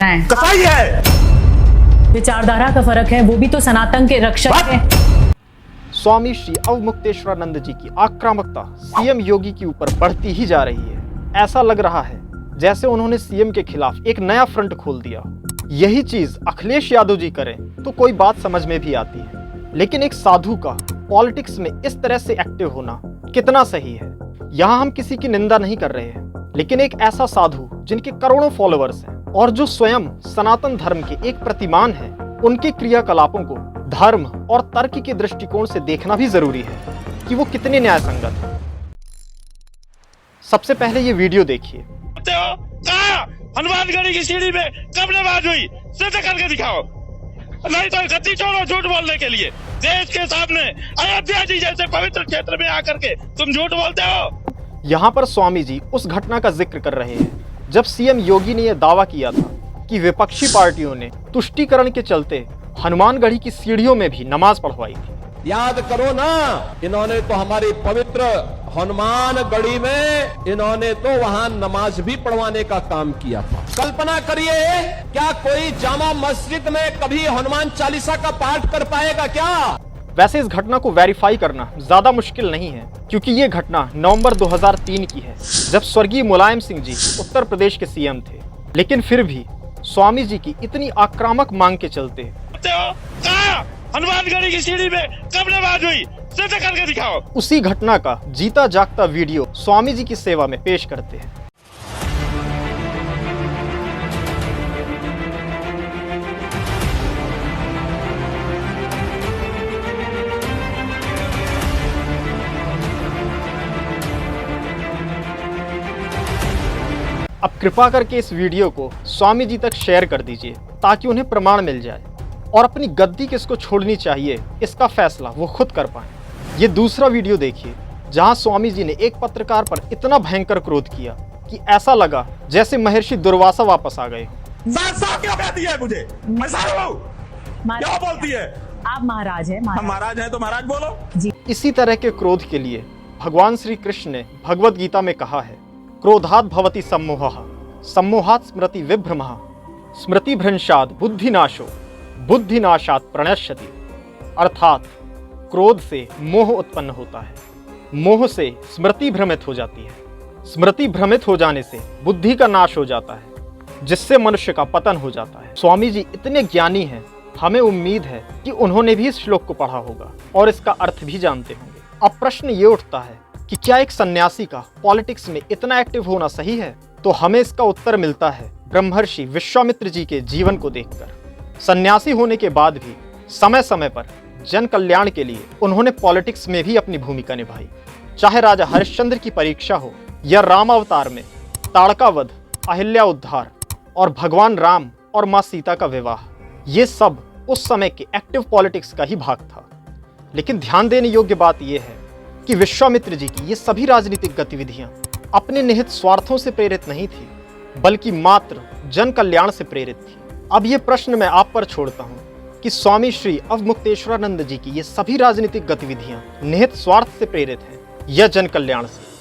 कसाई है। विचारधारा का फर्क है, वो भी तो सनातन के रक्षक हैं। स्वामी श्री अवमुक्तेश्वरानंद जी की आक्रामकता सीएम योगी के ऊपर बढ़ती ही जा रही है। ऐसा लग रहा है जैसे उन्होंने सीएम के खिलाफ एक नया फ्रंट खोल दिया। यही चीज अखिलेश यादव जी करें तो कोई बात समझ में भी आती है, लेकिन एक साधु का पॉलिटिक्स में इस तरह से एक्टिव होना कितना सही है। यहाँ हम किसी की निंदा नहीं कर रहे हैं, लेकिन एक ऐसा साधु जिनके करोड़ों फॉलोअर्स हैं और जो स्वयं सनातन धर्म के एक प्रतिमान है, उनके क्रियाकलापों को धर्म और तर्क के दृष्टिकोण से देखना भी जरूरी है कि वो कितने न्याय संगत है। सबसे पहले ये वीडियो देखिए। हनुमानगढ़ी की सीढ़ी में कब नमाज हुई, सिद्ध करके दिखाओ, नहीं तो गद्दी छोड़ो झूठ बोलने के लिए। देश के सामने अयोध्या जी जैसे पवित्र क्षेत्र में आकर के तुम झूठ बोलते हो। यहाँ पर स्वामी जी उस घटना का जिक्र कर रहे हैं जब सीएम योगी ने यह दावा किया था कि विपक्षी पार्टियों ने तुष्टीकरण के चलते हनुमानगढ़ी की सीढ़ियों में भी नमाज पढ़वाई थी। याद करो ना, इन्होंने तो हमारी पवित्र हनुमानगढ़ी में इन्होंने तो वहां नमाज भी पढ़वाने का काम किया था। कल्पना करिए, क्या कोई जामा मस्जिद में कभी हनुमान चालीसा का पाठ कर पाएगा क्या? वैसे इस घटना को वेरीफाई करना ज्यादा मुश्किल नहीं है, क्योंकि ये घटना नवंबर 2003 की है, जब स्वर्गीय मुलायम सिंह जी उत्तर प्रदेश के सीएम थे। लेकिन फिर भी स्वामी जी की इतनी आक्रामक मांग के चलते हनुमानगढ़ी की सीढ़ी में कब नमाज हुई, सिद्ध करके दिखाओ। उसी घटना का जीता जागता वीडियो स्वामी जी की सेवा में पेश करते हैं। अब कृपा करके इस वीडियो को स्वामी जी तक शेयर कर दीजिए ताकि उन्हें प्रमाण मिल जाए और अपनी गद्दी किसको छोड़नी चाहिए इसका फैसला वो खुद कर पाए। ये दूसरा वीडियो देखिए जहां स्वामी जी ने एक पत्रकार पर इतना भयंकर क्रोध किया कि ऐसा लगा जैसे महर्षि दुर्वासा वापस आ गए। क्या कहती है मुझे? मैं साधु हूं। क्या बोलती है? आप महाराज हैं। महाराज है तो महाराज बोलो जी। इसी तरह के क्रोध के लिए भगवान श्री कृष्ण ने भगवद गीता में कहा है, क्रोधात् भवति सम्मोहः, सम्मोहात् स्मृति विभ्रमः, स्मृति भ्रंशात् बुद्धिनाशो, बुद्धिनाशात् प्रणश्यति। अर्थात क्रोध से मोह उत्पन्न होता है, मोह से स्मृति भ्रमित हो जाती है, स्मृति भ्रमित हो जाने से बुद्धि का नाश हो जाता है, जिससे मनुष्य का पतन हो जाता है। स्वामी जी इतने ज्ञानी हैं, हमें उम्मीद है कि उन्होंने भी इस श्लोक को पढ़ा होगा और इसका अर्थ भी जानते होंगे। अब प्रश्न ये उठता है कि क्या एक सन्यासी का पॉलिटिक्स में इतना एक्टिव होना सही है? तो हमें इसका उत्तर मिलता है ब्रह्मर्षि विश्वामित्र जी के जीवन को देखकर। सन्यासी होने के बाद भी समय समय पर जन कल्याण के लिए उन्होंने पॉलिटिक्स में भी अपनी भूमिका निभाई। चाहे राजा हरिश्चंद्र की परीक्षा हो या राम अवतार में ताड़का वध, अहिल्या उद्धार और भगवान राम और माँ सीता का विवाह, ये सब उस समय के एक्टिव पॉलिटिक्स का ही भाग था। लेकिन ध्यान देने योग्य बात यह है कि विश्वामित्र जी की ये सभी राजनीतिक गतिविधियां अपने निहित स्वार्थों से प्रेरित नहीं थी, बल्कि मात्र जन कल्याण से प्रेरित थी। अब ये प्रश्न मैं आप पर छोड़ता हूं कि स्वामी श्री अवमुक्तेश्वरानंद जी की ये सभी राजनीतिक गतिविधियां निहित स्वार्थ से प्रेरित हैं या जन कल्याण से।